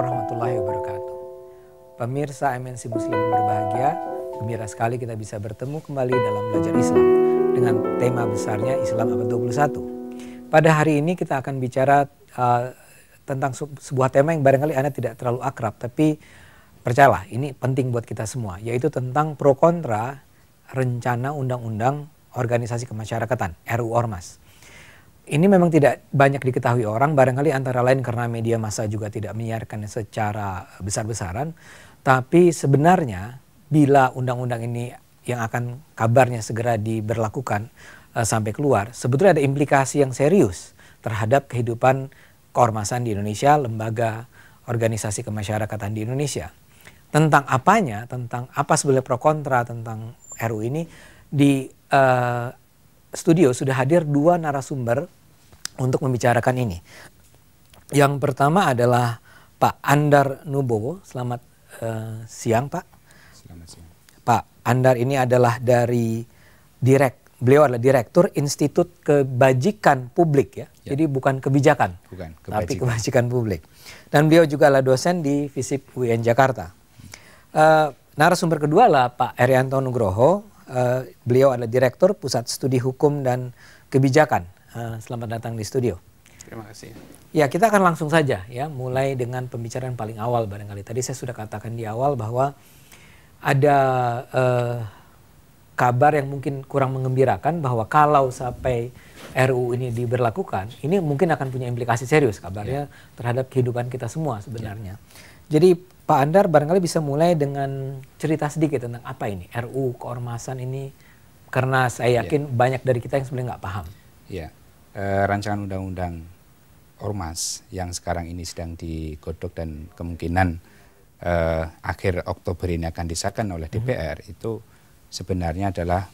warahmatullahi wabarakatuh. Pemirsa MNC Muslim berbahagia, gembira sekali kita bisa bertemu kembali dalam belajar Islam dengan tema besarnya Islam abad 21. Pada hari ini kita akan bicara tentang sebuah tema yang barangkali Anda tidak terlalu akrab, tapi percayalah ini penting buat kita semua, yaitu tentang pro kontra rencana undang-undang organisasi kemasyarakatan RUU Ormas. Ini memang tidak banyak diketahui orang, barangkali antara lain karena media massa juga tidak menyiarkan secara besar-besaran. Tapi sebenarnya bila undang-undang ini yang akan kabarnya segera diberlakukan sampai keluar, sebetulnya ada implikasi yang serius terhadap kehidupan keormasan di Indonesia, lembaga organisasi kemasyarakatan di Indonesia. Tentang apanya, tentang apa sebenarnya pro kontra tentang RUU ini, di studio sudah hadir dua narasumber untuk membicarakan ini. Yang pertama adalah Pak Andar Nubowo. Selamat siang, Pak. Selamat siang. Pak Andar ini adalah beliau adalah Direktur Institut Kebajikan Publik ya. Jadi bukan kebijakan, tapi kebajikan publik. Dan beliau juga adalah dosen di FISIP UIN Jakarta. Narasumber kedua adalah Pak Erianto Nugroho. Beliau adalah Direktur Pusat Studi Hukum dan Kebijakan. Selamat datang di studio. Terima kasih. Ya, kita akan langsung saja ya, mulai dengan pembicaraan paling awal barangkali. Tadi saya sudah katakan di awal bahwa ada kabar yang mungkin kurang mengembirakan bahwa kalau sampai RUU ini diberlakukan, ini mungkin akan punya implikasi serius kabarnya terhadap kehidupan kita semua sebenarnya. Jadi Pak Andar barangkali bisa mulai dengan cerita sedikit tentang apa ini RUU keormasan ini, karena saya yakin banyak dari kita yang sebenarnya nggak paham. Ya. Rancangan undang-undang Ormas yang sekarang ini sedang digodok dan kemungkinan akhir Oktober ini akan disahkan oleh DPR itu sebenarnya adalah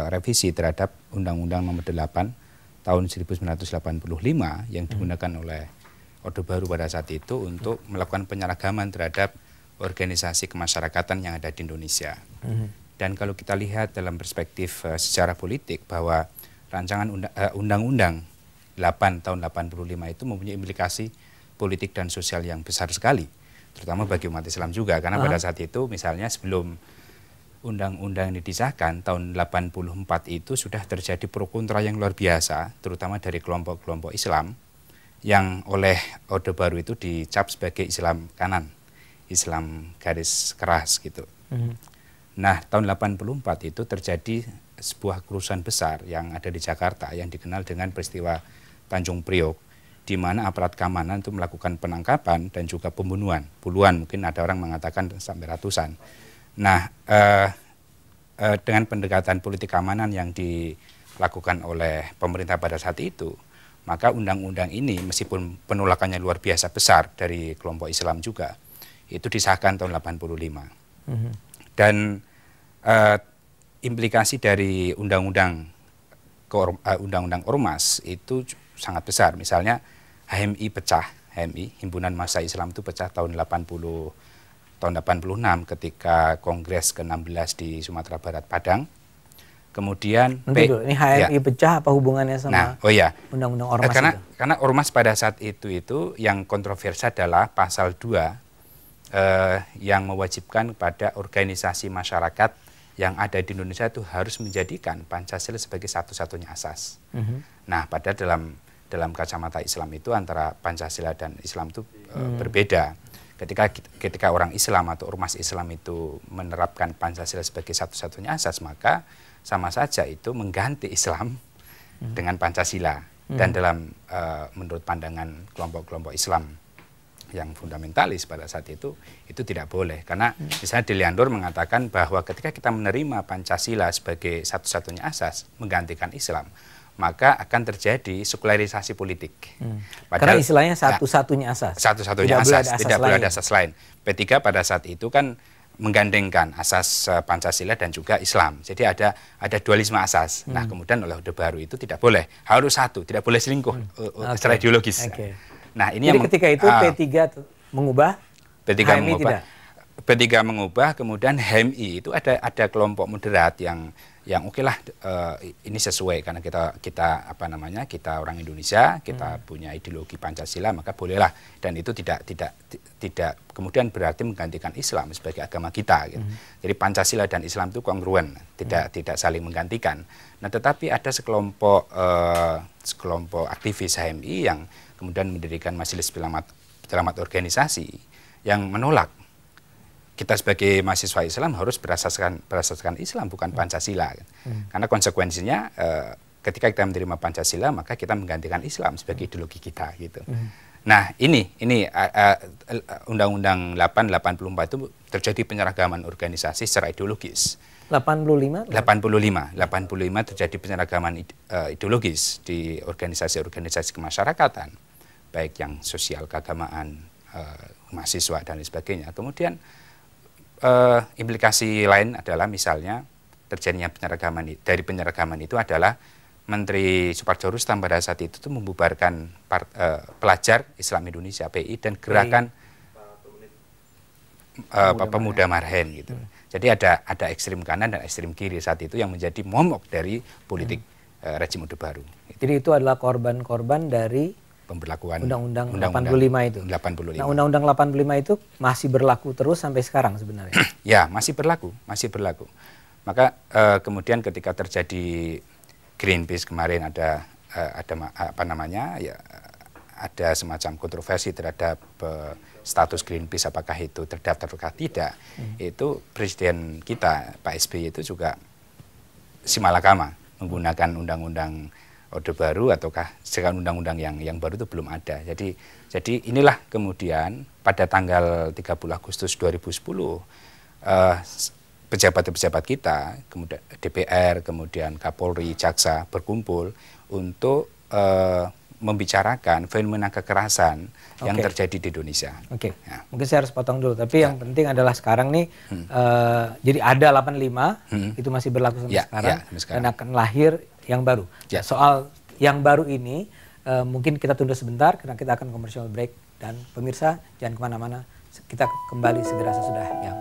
revisi terhadap Undang-Undang Nomor 8 tahun 1985 yang digunakan oleh Orde Baru pada saat itu untuk melakukan penyeragaman terhadap organisasi kemasyarakatan yang ada di Indonesia. Dan kalau kita lihat dalam perspektif sejarah politik bahwa rancangan Undang-Undang 8 tahun 85 itu mempunyai implikasi politik dan sosial yang besar sekali, terutama bagi umat Islam juga, karena pada saat itu misalnya sebelum undang-undang ini disahkan tahun 84 itu sudah terjadi pro kontra yang luar biasa, terutama dari kelompok-kelompok Islam yang oleh Orde Baru itu dicap sebagai Islam kanan, Islam garis keras gitu. Nah, tahun 84 itu terjadi sebuah kerusuhan besar yang ada di Jakarta yang dikenal dengan peristiwa Tanjung Priok, di mana aparat keamanan itu melakukan penangkapan dan juga pembunuhan. Puluhan, mungkin ada orang mengatakan sampai ratusan. Nah, dengan pendekatan politik keamanan yang dilakukan oleh pemerintah pada saat itu, maka undang-undang ini meskipun penolakannya luar biasa besar dari kelompok Islam juga, itu disahkan tahun 85. Dan implikasi dari undang-undang Ormas itu sangat besar. Misalnya HMI pecah, HMI Himpunan Massa Islam itu pecah tahun 86 ketika Kongres ke-16 di Sumatera Barat Padang. Kemudian ini HMI pecah apa hubungannya sama undang-undang Ormas karena Ormas pada saat itu yang kontroversial adalah pasal 2 yang mewajibkan pada organisasi masyarakat yang ada di Indonesia itu harus menjadikan Pancasila sebagai satu-satunya asas. Nah, pada dalam kacamata Islam itu antara Pancasila dan Islam itu berbeda. Ketika orang Islam atau ormas Islam itu menerapkan Pancasila sebagai satu-satunya asas, maka sama saja itu mengganti Islam dengan Pancasila. Dan dalam menurut pandangan kelompok-kelompok Islam yang fundamentalis pada saat itu tidak boleh. Karena misalnya De Leandor mengatakan bahwa ketika kita menerima Pancasila sebagai satu-satunya asas menggantikan Islam, maka akan terjadi sekularisasi politik. Karena istilahnya satu-satunya asas. Satu-satunya asas, tidak boleh ada asas lain. P3 pada saat itu kan menggandengkan asas Pancasila dan juga Islam. Jadi ada dualisme asas. Nah, kemudian oleh Orde Baru itu tidak boleh, harus satu, tidak boleh selingkuh secara ideologis. Nah, ini jadi ketika itu P3 mengubah, P3 mengubah, kemudian HMI itu ada kelompok moderat yang yang oke lah, ini sesuai karena kita apa namanya, kita orang Indonesia, kita punya ideologi Pancasila, maka bolehlah, dan itu tidak kemudian berarti menggantikan Islam sebagai agama kita gitu. Jadi Pancasila dan Islam itu kongruen, tidak saling menggantikan. Nah, tetapi ada sekelompok aktivis HMI yang kemudian mendirikan Majelis Selamat Organisasi yang menolak kita sebagai mahasiswa Islam harus berasaskan Islam, bukan Pancasila. Karena konsekuensinya ketika kita menerima Pancasila, maka kita menggantikan Islam sebagai ideologi kita gitu. Nah, ini Undang-Undang 8/84 itu terjadi penyeragaman organisasi secara ideologis. 85 terjadi penyeragaman ideologis di organisasi-organisasi kemasyarakatan, baik yang sosial, keagamaan, mahasiswa dan sebagainya. Kemudian implikasi lain adalah misalnya terjadinya penyeragaman itu adalah Menteri Soepardjo Rustam pada saat itu membubarkan Pelajar Islam Indonesia PI dan gerakan Pemuda Marhen gitu. Jadi ada ekstrem kanan dan ekstrem kiri saat itu yang menjadi momok dari politik rejim Orde Baru. Jadi itu adalah korban-korban dari pemberlakuan Undang-Undang 85 itu. 85. Nah, Undang-Undang 85 itu masih berlaku terus sampai sekarang sebenarnya. Ya, masih berlaku. Maka kemudian ketika terjadi Greenpeace kemarin ada semacam kontroversi terhadap status Greenpeace, apakah itu terdaftar atau tidak. Itu Presiden kita Pak SBY itu juga simalakama menggunakan undang-undang Orde Baru ataukah sekarang undang-undang yang baru itu belum ada. Jadi inilah kemudian pada tanggal 30 Agustus 2010 pejabat-pejabat kita, kemudian DPR, kemudian Kapolri, Jaksa berkumpul untuk membicarakan fenomena kekerasan yang terjadi di Indonesia. Oke. Ya. Mungkin saya harus potong dulu, tapi yang penting adalah sekarang nih jadi ada 85 itu masih berlaku sampai sekarang dan akan lahir yang baru. Ya. Soal yang baru ini mungkin kita tunda sebentar karena kita akan commercial break, dan pemirsa jangan kemana-mana, kita kembali segera sesudah yang